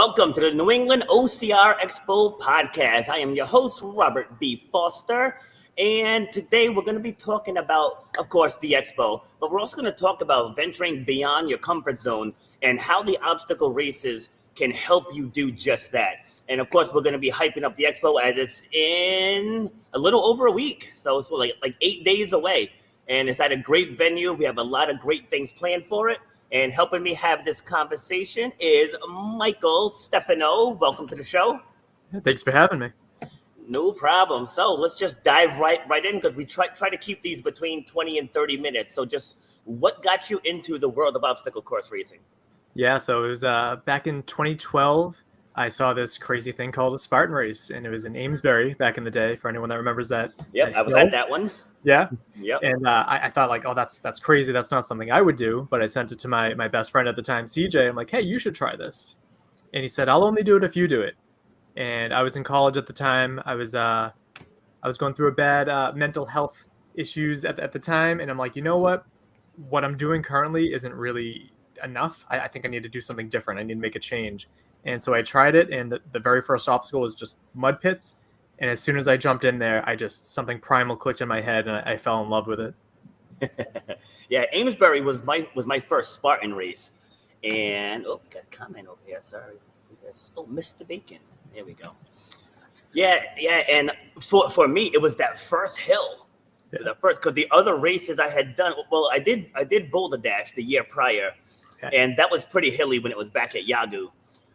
Welcome to the New England OCR Expo Podcast. I am your host, Robert B. Foster, and today we're going to be talking about, of course, the Expo, but we're also going to talk about venturing beyond your comfort zone and how the obstacle races can help you do just that. And of course, we're going to be hyping up the Expo as it's in a little over a week, so it's like 8 days away, and it's at a great venue. We have a lot of great things planned for it. And helping me have this conversation is Michael Stefano. Welcome to the show. Thanks for having me. No problem. So let's just dive right in because we try to keep these between 20 and 30 minutes. So just what got you into the world of obstacle course racing? Yeah, so it was back in 2012. I saw this crazy thing called a Spartan race, and it was in Amesbury back in the day, for anyone that remembers that. Yep, I was at that one. Yeah. Yep. And I thought like, oh, that's crazy. That's not something I would do. But I sent it to my best friend at the time, CJ. I'm like, hey, you should try this. And he said, I'll only do it if you do it. And I was in college at the time. I was going through a bad mental health issues at the time. And I'm like, you know what? What I'm doing currently isn't really enough. I think I need to do something different. I need to make a change. And so I tried it. And the very first obstacle was just mud pits. And as soon as I jumped in there, something primal clicked in my head, and I fell in love with it. Yeah, Amesbury was my first Spartan race, and we got a comment over here. Sorry, Mr. Bacon. There we go. Yeah, and for me, it was that first hill, because the other races I had done. Well, I did Boulder Dash the year prior, and that was pretty hilly when it was back at Yagoo,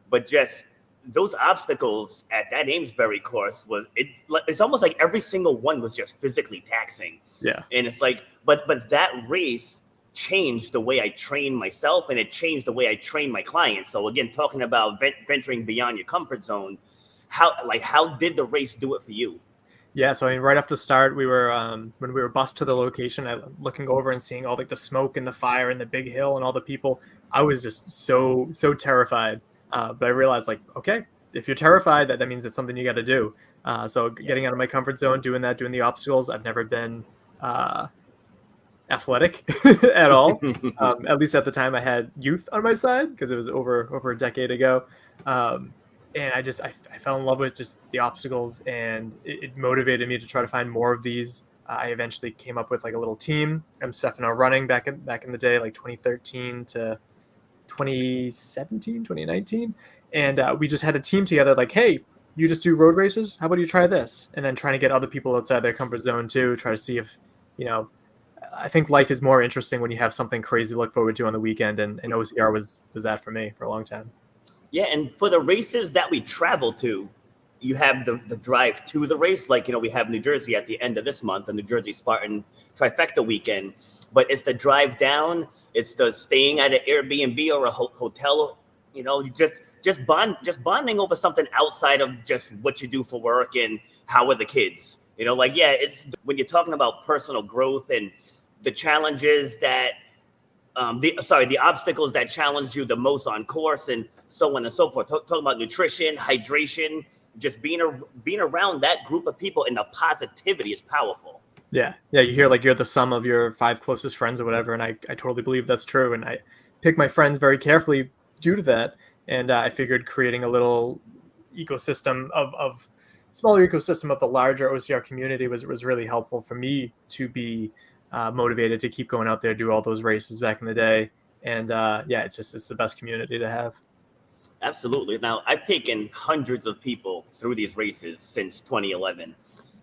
but just those obstacles at that Amesbury course it's almost like every single one was just physically taxing. Yeah. And it's like, but that race changed the way I train myself, and it changed the way I train my clients. So again, talking about venturing beyond your comfort zone, how did the race do it for you? Yeah. So I mean, right off the start, we were, when we were bused to the location, looking over and seeing all like the smoke and the fire and the big hill and all the people, I was just so terrified. But I realized, like, okay, if you're terrified, that means it's something you got to do. So getting out of my comfort zone, doing the obstacles. I've never been athletic at all. At least at the time I had youth on my side, because it was over a decade ago. And I fell in love with just the obstacles, and it motivated me to try to find more of these. I eventually came up with like a little team. I'm Stefano running back in the day, like 2013 to 2017, 2019. And we just had a team together like, hey, you just do road races. How about you try this? And then trying to get other people outside their comfort zone too, try to see if, I think life is more interesting when you have something crazy to look forward to on the weekend. And OCR was that for me for a long time. Yeah. And for the races that we travel to, you have the drive to the race. Like, we have New Jersey at the end of this month, the New Jersey Spartan trifecta weekend. But it's the drive down, it's the staying at an Airbnb or a hotel, just bonding over something outside of just what you do for work and how are the kids, it's when you're talking about personal growth and the challenges that, the obstacles that challenge you the most on course and so on and so forth. Talking about nutrition, hydration, just being around that group of people, and the positivity is powerful. Yeah. You hear like you're the sum of your 5 closest friends or whatever. And I totally believe that's true. And I pick my friends very carefully due to that. And I figured creating a little ecosystem of smaller ecosystem of the larger OCR community was really helpful for me to be motivated to keep going out there, do all those races back in the day. And it's the best community to have. Absolutely. Now, I've taken hundreds of people through these races since 2011.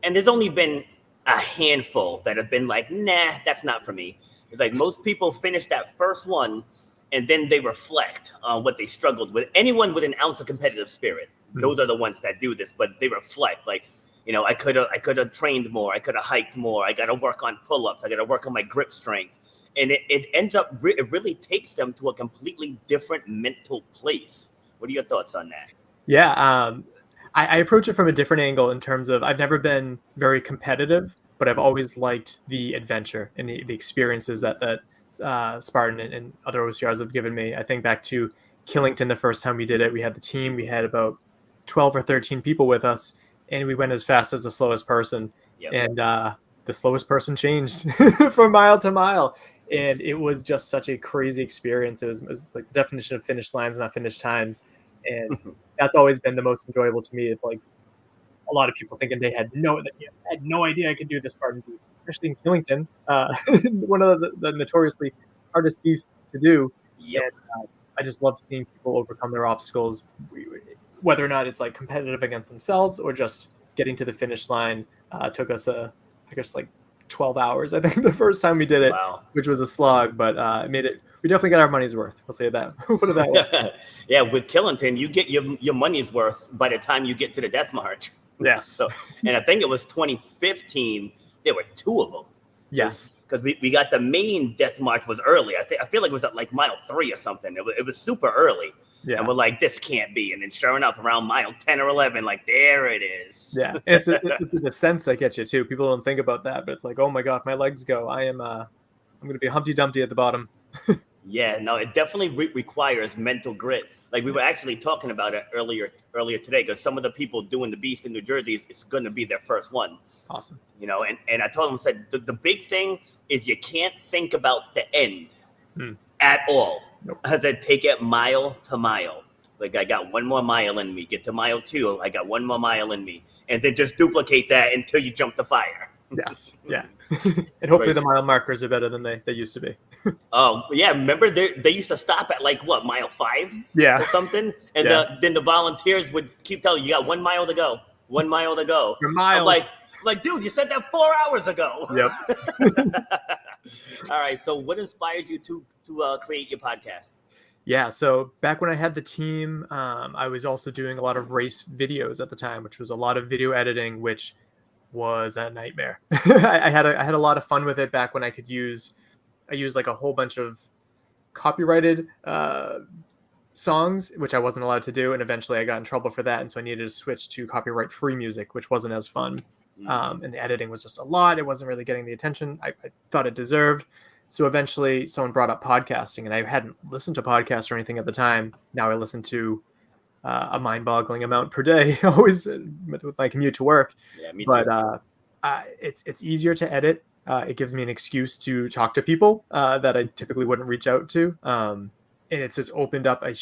And there's only been a handful that have been like, nah, that's not for me. It's like most people finish that first one and then they reflect on what they struggled with. Anyone with an ounce of competitive spirit, those are the ones that do this, but they reflect like, I could have trained more. I could have hiked more. I got to work on pull-ups. I got to work on my grip strength. And it ends up, it really takes them to a completely different mental place. What are your thoughts on that? Yeah. I approach it from a different angle in terms of I've never been very competitive, but I've always liked the adventure and the experiences that Spartan and other OCRs have given me. I think back to Killington the first time we did it. We had the team. We had about 12 or 13 people with us, and we went as fast as the slowest person. Yep. And the slowest person changed from mile to mile. And it was just such a crazy experience. It was like the definition of finished lines, not finished times. And that's always been the most enjoyable to me. It's like a lot of people thinking they had no idea I could do the Spartan beast, especially in Killington, one of the notoriously hardest beasts to do. Yep. And I just love seeing people overcome their obstacles, whether or not it's like competitive against themselves or just getting to the finish line. Took us I guess like 12 hours, I think, the first time we did it, Wow. which was a slog, but it made it. We definitely got our money's worth. We'll say that. Put it that way. Yeah, with Killington, you get your money's worth by the time you get to the death march. Yes. So, and I think it was 2015. There were 2 of them. Yes. Because we got the main death march was early. I feel like it was at like mile 3 or something. It was super early. Yeah. And we're like, this can't be. And then sure enough, around mile 10 or 11, like, there it is. Yeah. It's the sense that gets you too. People don't think about that, but it's like, oh my God, if my legs go, I'm going to be Humpty Dumpty at the bottom. Yeah, no, it definitely requires mental grit. Like we were actually talking about it earlier today, because some of the people doing the beast in New Jersey is going to be their first one. Awesome. You know, and I told them, said the big thing is you can't think about the end at all. Nope. I said, take it mile to mile. Like I got 1 more mile in me. Get to mile 2, I got 1 more mile in me, and then just duplicate that until you jump the fire. Yes. Yeah. And hopefully the mile markers are better than they used to be. Oh yeah, remember they used to stop at like what, mile 5? Yeah. Or something, and then the volunteers would keep telling you got 1 mile to go, 1 mile to go. Your mile. I'm like, dude, you said that 4 hours ago. Yep. All right. So, what inspired you to create your podcast? Yeah, so back when I had the team, I was also doing a lot of race videos at the time, which was a lot of video editing, which was a nightmare. I had a lot of fun with it back when I used like a whole bunch of copyrighted songs, which I wasn't allowed to do, and eventually I got in trouble for that, and so I needed to switch to copyright free music, which wasn't as fun. And the editing was just a lot. It wasn't really getting the attention I thought it deserved. So eventually someone brought up podcasting, and I hadn't listened to podcasts or anything at the time. Now I listen to a mind-boggling amount per day, always with my commute to work. Yeah, me too. But it's easier to edit. It gives me an excuse to talk to people that I typically wouldn't reach out to. And it's just opened up a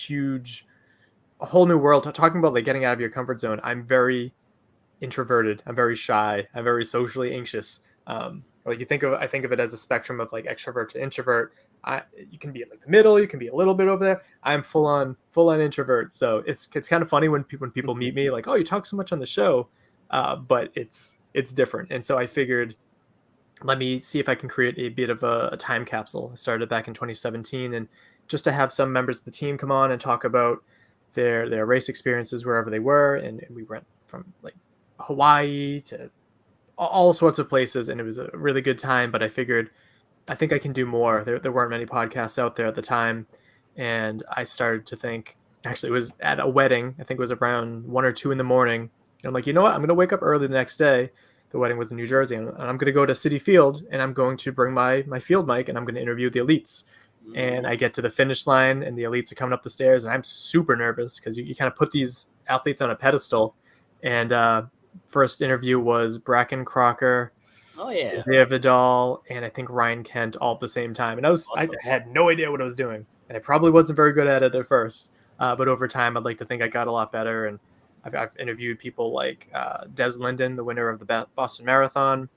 whole new world. Talking about like getting out of your comfort zone. I'm very introverted. I'm very shy. I'm very socially anxious. Like I think of it as a spectrum of like extrovert to introvert. You can be in like the middle. You can be a little bit over there. I'm full on introvert. So it's kind of funny when people meet me like, oh, you talk so much on the show, but it's different. And so I figured, let me see if I can create a bit of a time capsule. I started back in 2017, and just to have some members of the team come on and talk about their race experiences wherever they were, and we went from like Hawaii to all sorts of places, and it was a really good time. But I figured, I think I can do more. There weren't many podcasts out there at the time, and I started to think, actually it was at a wedding, I think it was around 1 or 2 in the morning, and I'm like, you know what, I'm going to wake up early the next day. The wedding was in New Jersey, and I'm going to go to Citi Field, and I'm going to bring my field mic, and I'm going to interview the elites. And I get to the finish line, and the elites are coming up the stairs, and I'm super nervous because you kind of put these athletes on a pedestal. And first interview was Bracken Crocker, Dave Vidal, and I think Ryan Kent all at the same time. And I had no idea what I was doing, and I probably wasn't very good at it at first. But over time, I'd like to think I got a lot better. And I've interviewed people like Des Linden, the winner of the Boston Marathon,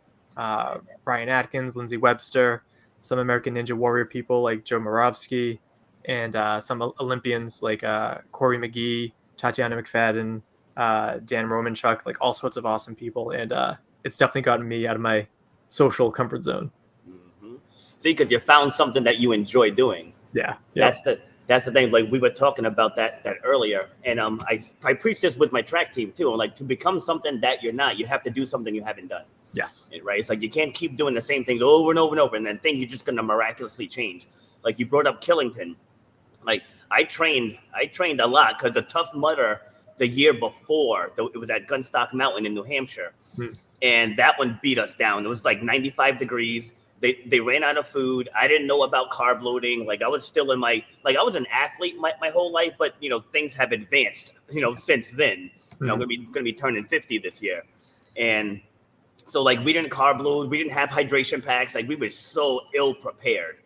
Brian Atkins, Lindsay Webster, some American Ninja Warrior people like Joe Moravsky, and some Olympians like Corey McGee, Tatiana McFadden, Dan Romanchuk, like all sorts of awesome people. And it's definitely gotten me out of my social comfort zone. Mm-hmm. See, because you found something that you enjoy doing. Yeah. That's the thing. Like we were talking about that earlier, and I preach this with my track team too. Like to become something that you're not, you have to do something you haven't done. Yes. Right. It's like you can't keep doing the same things over and over and over, and then think you're just gonna miraculously change. Like you brought up Killington. Like I trained a lot because the Tough Mudder the year before, it was at Gunstock Mountain in New Hampshire, and that one beat us down. It was like 95 degrees. They ran out of food. I didn't know about carb loading. Like I was still in I was an athlete my whole life, but things have advanced, since then. I'm gonna be turning 50 this year. And so like we didn't carb load, we didn't have hydration packs, like we were so ill prepared.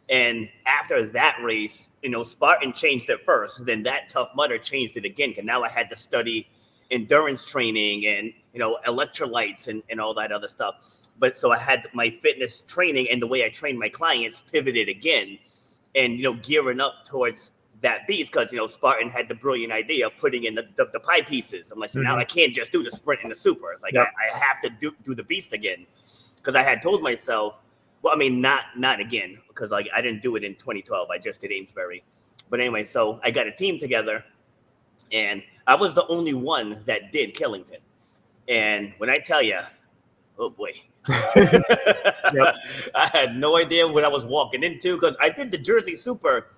And after that race, Spartan changed it first. Then that Tough Mudder changed it again. Because now I had to study endurance training and, electrolytes and all that other stuff. But so I had my fitness training and the way I trained my clients pivoted again and, gearing up towards that beast. Because, Spartan had the brilliant idea of putting in the pie pieces. I'm like, so now I can't just do the sprint and the super. It's like, I have to do the beast again. Because I had told myself, well, I mean, not again, because like I didn't do it in 2012. I just did Amesbury. But anyway, so I got a team together, and I was the only one that did Killington. And when I tell you, oh boy, I had no idea what I was walking into because I did the Jersey Super.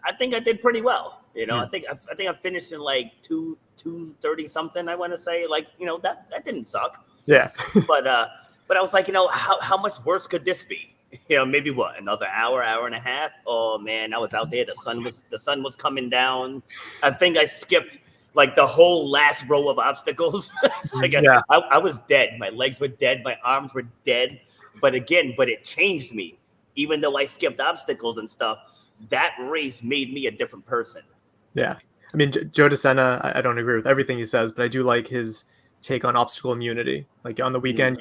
I think I did pretty well. I think I finished in like 230 something. I want to say that didn't suck. Yeah. But I was like, how much worse could this be? Maybe another hour and a half. Oh man, I was out there. The sun was coming down. I think I skipped like the whole last row of obstacles. I was dead. My legs were dead. My arms were dead. But it changed me. Even though I skipped obstacles and stuff, that race made me a different person. Yeah. I mean, Joe DeSena, I don't agree with everything he says, but I do like his take on obstacle immunity. Like on the weekend,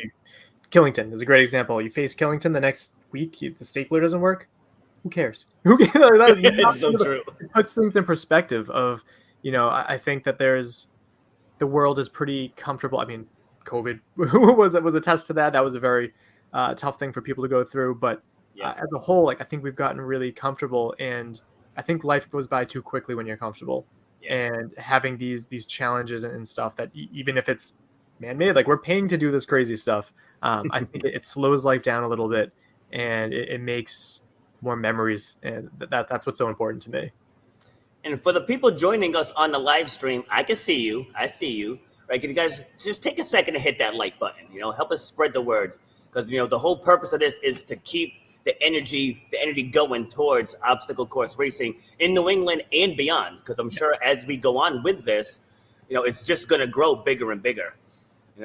Killington is a great example. You face Killington the next week, the stapler doesn't work. Who cares? It's so true. It puts things in perspective of, I think that the world is pretty comfortable. I mean, COVID was a test to that. That was a very tough thing for people to go through. But as a whole, I think we've gotten really comfortable, and I think life goes by too quickly when you're comfortable. Yeah. And having these challenges and stuff that even if it's man-made, like we're paying to do this crazy stuff. I think it slows life down a little bit, and it makes more memories, and that's what's so important to me. And for the people joining us on the live stream, I can see you. I see you. Right? Can you guys just take a second to hit that like button? Help us spread the word, because the whole purpose of this is to keep the energy going towards obstacle course racing in New England and beyond. Because I'm sure as we go on with this, it's just going to grow bigger and bigger.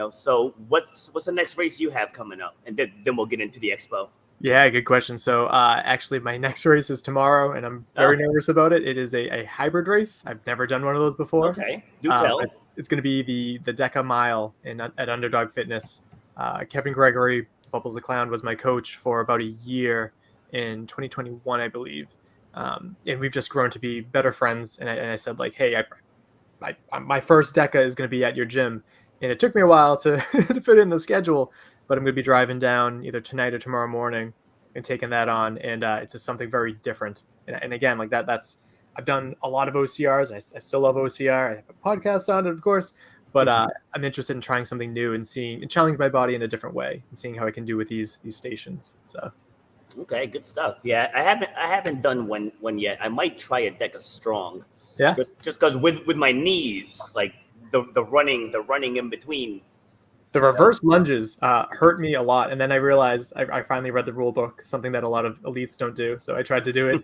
So what's the next race you have coming up? And then we'll get into the expo. Yeah, good question. So actually my next race is tomorrow, and I'm very nervous about it. It is a hybrid race. I've never done one of those before. Okay, do tell. It's going to be the Deca Mile at Underdog Fitness. Kevin Gregory, Bubbles the Clown, was my coach for about a year in 2021, I believe. And we've just grown to be better friends. And I said, like, hey, my first Deca is going to be at your gym. And it took me a while to fit in the schedule, but I'm going to be driving down either tonight or tomorrow morning and taking that on. And it's just something very different. And again, like that's I've done a lot of OCRs. I still love OCR. I have a podcast on it, of course, but I'm interested in trying something new and challenging my body in a different way and seeing how I can do with these stations. So. Okay, good stuff. Yeah, I haven't done one yet. I might try a Deca Strong. Yeah. Just because with my knees, like. The running in between. The reverse lunges hurt me a lot. And then I realized I finally read the rule book, something that a lot of elites don't do. So I tried to do it.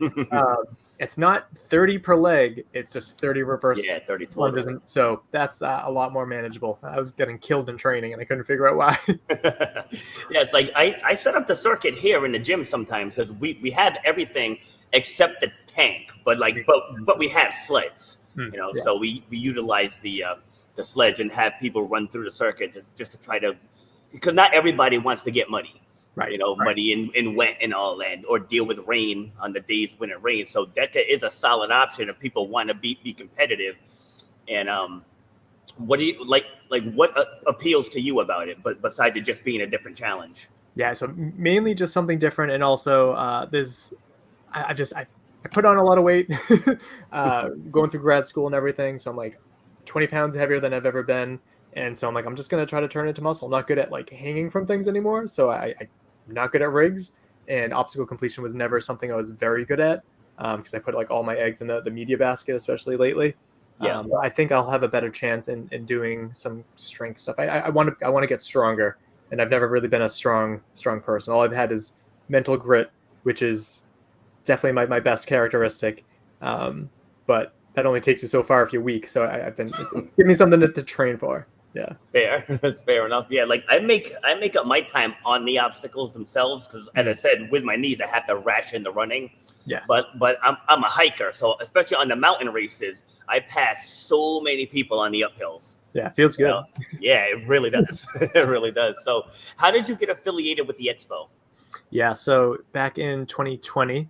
It's not 30 per leg. It's just 30 reverse 30 lunges. And so that's a lot more manageable. I was getting killed in training and I couldn't figure out why. It's like I set up the circuit here in the gym sometimes because we have everything except the tank, but we have sleds, so we utilize the sleds and have people run through the circuit just to try to, because not everybody wants to get muddy, right? Muddy and wet and all that, or deal with rain on the days when it rains. So Deca is a solid option if people want to be competitive. And what do you like? What appeals to you about it? But besides it just being a different challenge. Yeah, so mainly just something different, and also I put on a lot of weight going through grad school and everything. So I'm like 20 pounds heavier than I've ever been. And so I'm like, I'm just going to try to turn it into muscle. I'm not good at like hanging from things anymore. So I'm not good at rigs, and obstacle completion was never something I was very good at. Because I put like all my eggs in the media basket, especially lately. Yeah. I think I'll have a better chance in doing some strength stuff. I want to get stronger, and I've never really been a strong person. All I've had is mental grit, which is definitely my best characteristic. But that only takes you so far if you're weak. So I've been give me something to train for. Yeah. Fair. That's fair enough. Yeah, like I make up my time on the obstacles themselves because, as I said, with my knees, I have to ration the running. Yeah. But I'm a hiker, so especially on the mountain races, I pass so many people on the uphills. Yeah. Feels You good. know? Yeah, it really does. It really does. So, how did you get affiliated with the expo? Yeah. So back in 2020,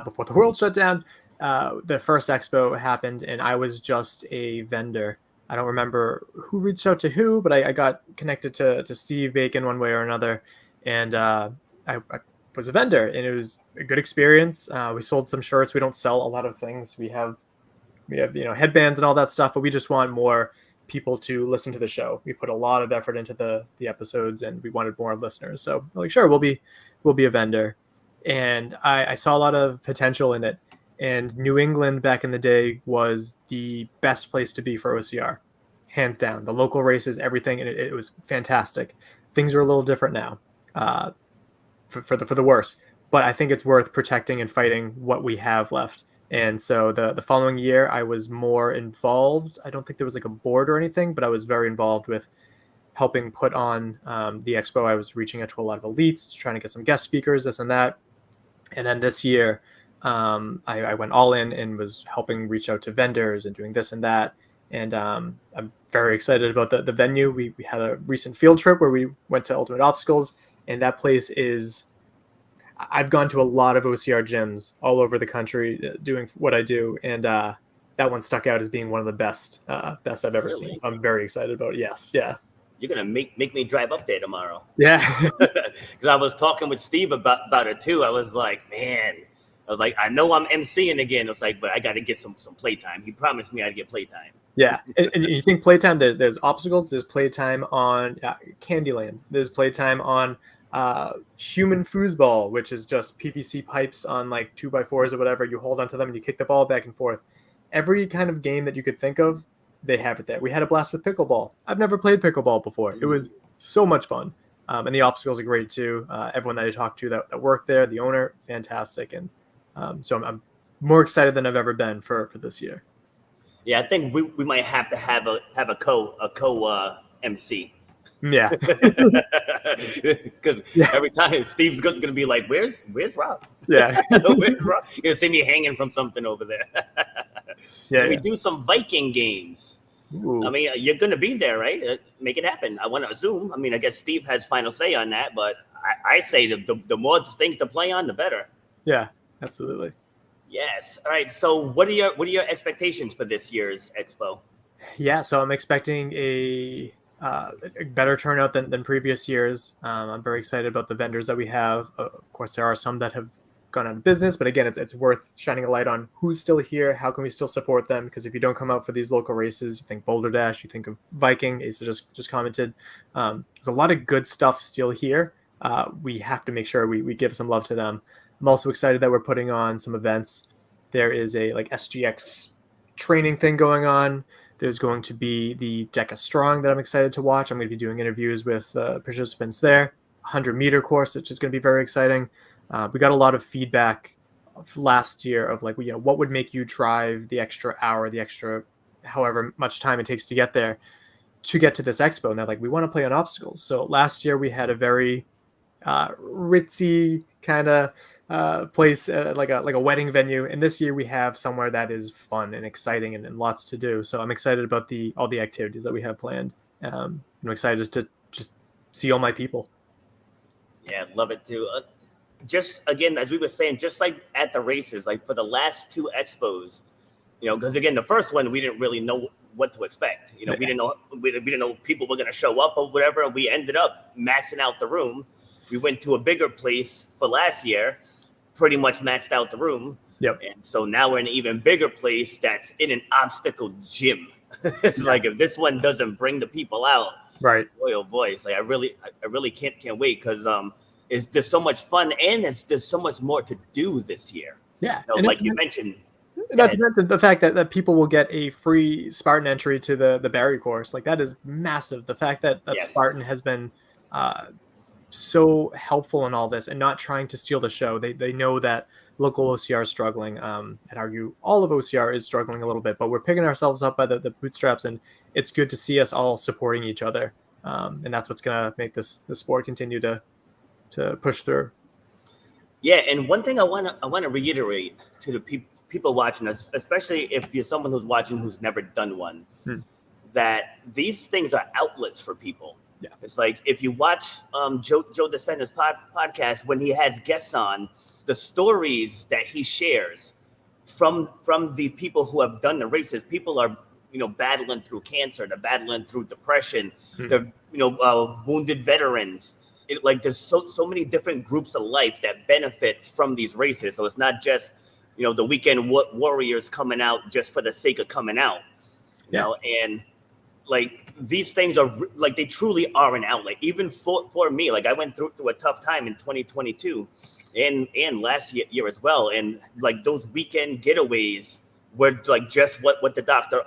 before the world shut down, the first expo happened, and I was just a vendor. I don't remember who reached out to who, but I got connected to Steve Bacon one way or another, and I was a vendor, and it was a good experience. We sold some shirts. We don't sell a lot of things. We have headbands and all that stuff, but we just want more people to listen to the show. We put a lot of effort into the episodes, and we wanted more listeners. So we're like, sure, we'll be a vendor, and I saw a lot of potential in it. And New England back in the day was the best place to be for OCR, hands down. The local races, everything, and it was fantastic. Things are a little different now, for the worse. But I think it's worth protecting and fighting what we have left. And so the following year, I was more involved. I don't think there was like a board or anything, but I was very involved with helping put on the expo. I was reaching out to a lot of elites, trying to get some guest speakers, this and that. And then this year, I went all in and was helping reach out to vendors and doing this and that. And I'm very excited about the venue. We had a recent field trip where we went to Ultimate Obstacles, and that place is, I've gone to a lot of OCR gyms all over the country doing what I do. And that one stuck out as being one of the best I've ever seen. So I'm very excited about it. Yes. Yeah. You're gonna make me drive up there tomorrow. Yeah. Because I was talking with Steve about it too. I was like, I know I'm MCing again. I was like, but I got to get some playtime. He promised me I'd get playtime. Yeah, and you think playtime? There's obstacles. There's playtime on Candyland. There's playtime on human foosball, which is just PVC pipes on like 2x4s or whatever. You hold onto them and you kick the ball back and forth. Every kind of game that you could think of, they have it there. We had a blast with pickleball. I've never played pickleball before. It was so much fun. And the obstacles are great too. Everyone that I talked to that worked there, the owner, fantastic. And so I'm more excited than I've ever been for this year. Yeah, I think we might have to have a co MC. Yeah. Because every time Steve's gonna be like, "Where's Rob?" Yeah. Where's Rob? You're gonna see me hanging from something over there. Yeah. We do some Viking games. Ooh. I mean, you're gonna be there, right? Make it happen. I want to assume. I mean, I guess Steve has final say on that, but I say the more things to play on, the better. Yeah, absolutely. Yes. All right. So, what are your expectations for this year's expo? Yeah, so I'm expecting a better turnout than previous years. I'm very excited about the vendors that we have. Of course, there are some that have gone out of business, but again, it's worth shining a light on who's still here. How can we still support them? Because if you don't come out for these local races, you think Boulder Dash, you think of Viking. Asa just commented. There's a lot of good stuff still here. We have to make sure we give some love to them. I'm also excited that we're putting on some events. There is a like SGX training thing going on. There's going to be the DECA Strong that I'm excited to watch. I'm going to be doing interviews with participants there. 100-meter course, which is going to be very exciting. We got a lot of feedback last year of like, what would make you drive the extra hour, the extra however much time it takes to get there, to get to this expo. And they're like, we want to play on obstacles. So last year we had a very ritzy kind of place, like a wedding venue, and this year we have somewhere that is fun and exciting and lots to do. So I'm excited about all the activities that we have planned. I'm excited to just see all my people. Yeah, love it too. Just again, as we were saying, just like at the races, like for the last two expos, because again, the first one we didn't really know what to expect. We didn't know people were going to show up or whatever, and we ended up maxing out the room. We went to a bigger place for last year, pretty much maxed out the room. Yep. And so now we're in an even bigger place that's in an obstacle gym. It's like, if this one doesn't bring the people out, right? Boy, oh boy! It's like I really can't wait, because there's so much fun, and there's so much more to do this year. Yeah, like you mentioned. Not to mention the fact that people will get a free Spartan entry to the Barry course. Like, that is massive. The fact that yes. Spartan has been so helpful in all this and not trying to steal the show. They know that local OCR is struggling. I'd argue all of OCR is struggling a little bit, but we're picking ourselves up by the bootstraps, and it's good to see us all supporting each other. And that's what's going to make the sport continue to push through. Yeah, and one thing I want to reiterate to the people watching us, especially if you're someone who's watching who's never done one, that these things are outlets for people. Yeah. It's like if you watch Joe DeSantis podcast, when he has guests on, the stories that he shares from the people who have done the races, people are battling through cancer, they're battling through depression, they're wounded veterans. There's so many different groups of life that benefit from these races. So it's not just the weekend warriors coming out just for the sake of coming out, and these things are they truly are an outlet. Even for me, I went through a tough time in 2022 and last year as well. And those weekend getaways were just what the doctor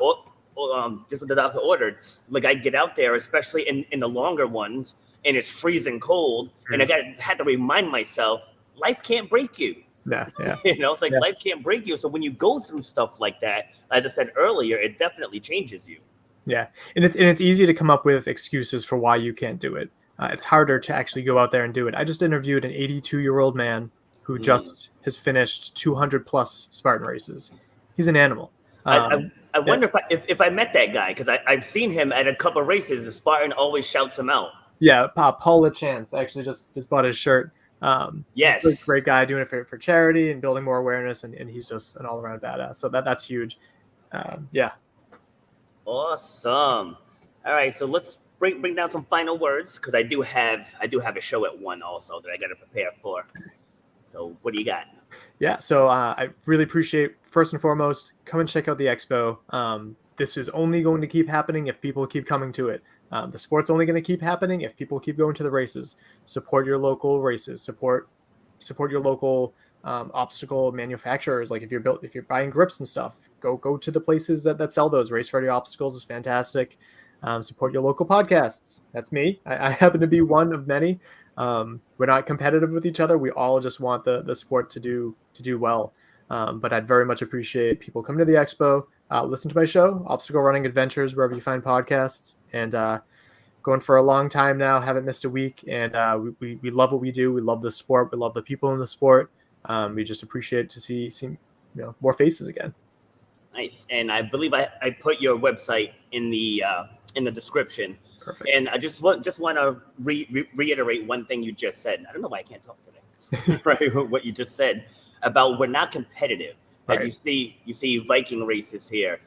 just what the doctor ordered. I get out there, especially in the longer ones, and it's freezing cold, and I had to remind myself, life can't break you. Yeah. It's life can't break you. So when you go through stuff like that, as I said earlier, it definitely changes you. Yeah, and it's easy to come up with excuses for why you can't do it. It's harder to actually go out there and do it. I just interviewed an 82-year-old man who just has finished 200 plus Spartan races. He's an animal. I wonder if I met that guy, because I've seen him at a couple of races. The Spartan always shouts him out. Yeah, Paul LaChance actually just bought his shirt. Yes, he's a great guy doing it for charity and building more awareness, and he's just an all-around badass. So that's huge. Yeah. Awesome. All right, so let's bring down some final words, because I do have a show at 1 also that I got to prepare for. So what do you got? Yeah, so I really appreciate, first and foremost, come and check out the expo. This is only going to keep happening if people keep coming to it. The sport's only going to keep happening if people keep going to the races. Support your local races. Support your local obstacle manufacturers. If you're buying grips and stuff, go to the places that sell those. Race Ready Obstacles is fantastic. Support your local podcasts. That's me. I happen to be one of many. We're not competitive with each other. We all just want the sport to do well. But I'd very much appreciate people coming to the expo, listen to my show, Obstacle Running Adventures, wherever you find podcasts, and going for a long time now, haven't missed a week. And we love what we do. We love the sport. We love the people in the sport. We just appreciate to see more faces again. Nice. And I believe I put your website in the description. Perfect. And I just want to reiterate one thing you just said. I don't know why I can't talk today. Right? What you just said about we're not competitive. As you see Viking races here.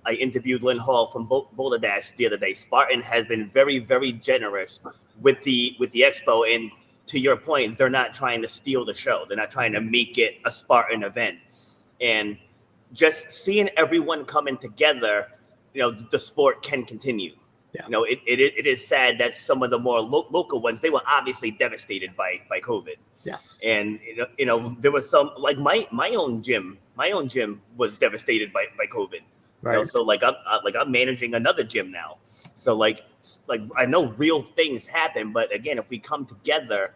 I interviewed Lynn Hall from Boulder Dash the other day. Spartan has been very, very generous with the expo, and to your point, they're not trying to steal the show. They're not trying to make it a Spartan event. And just seeing everyone coming together, the sport can continue. Yeah. It is sad that some of the more local ones, they were obviously devastated by COVID. Yes. And there was some my own gym was devastated by COVID. Right. So I'm managing another gym now. So I know real things happen, but again, if we come together,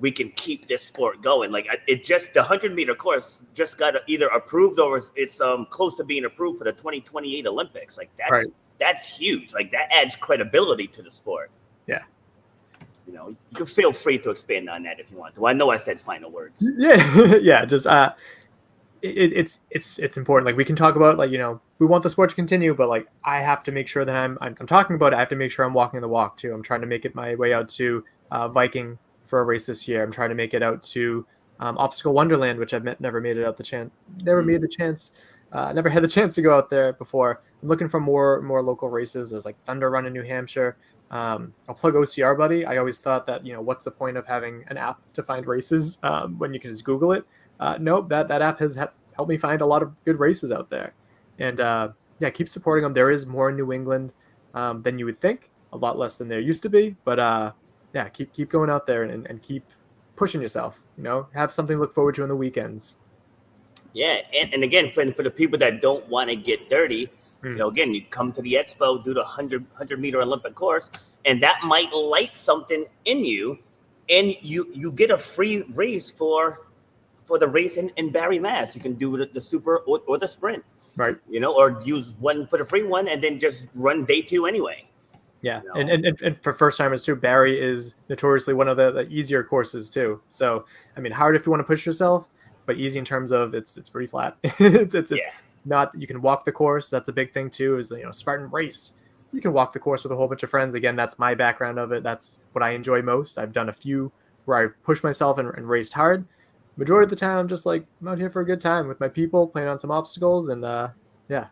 we can keep this sport going. The 100-meter course just got either approved or it's close to being approved for the 2028 Olympics. That's huge. That adds credibility to the sport. Yeah. You can feel free to expand on that if you want to. I know I said final words. Yeah. Yeah. Just it's important. We can talk about we want the sport to continue, but I have to make sure that I'm talking about it. I have to make sure I'm walking the walk too. I'm trying to make it my way out to Viking for a race this year. I'm trying to make it out to Obstacle Wonderland, which I've never made it out never had the chance to go out there before. I'm looking for more local races. There's Thunder Run in New Hampshire. I'll plug OCR Buddy. I always thought that what's the point of having an app to find races when you can just Google it. Nope, that app has helped me find a lot of good races out there. And keep supporting them. There is more in New England than you would think, a lot less than there used to be, but keep going out there and keep pushing yourself. Have something to look forward to on the weekends. Yeah, and again, for the people that don't want to get dirty, again, you come to the expo, do the 100-meter Olympic course, and that might light something in you, and you get a free race for for the race in Barry, Mass. You can do the super or the sprint, Right. you know, or use one for the free one and then just run day 2 anyway. Yeah, You know? and for first timers too, Barry is notoriously one of the easier courses too. So I mean, hard if you want to push yourself, but easy in terms of it's pretty flat. It's Yeah. not, you can walk the course. That's a big thing too. Is, you know, Spartan race. You can walk the course with a whole bunch of friends. Again, that's my background of it. That's what I enjoy most. I've done a few where I pushed myself and raced hard. Majority of the time, I'm just like, I'm out here for a good time with my people, playing on some obstacles, and yeah.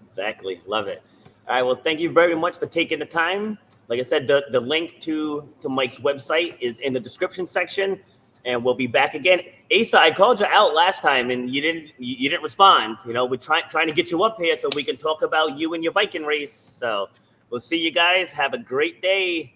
Exactly. Love it. All right. Well, thank you very much for taking the time. Like I said, the link to Mike's website is in the description section, and we'll be back again. Asa, I called you out last time, and you didn't respond. You know, we're trying to get you up here so we can talk about you and your Viking race. So we'll see you guys. Have a great day.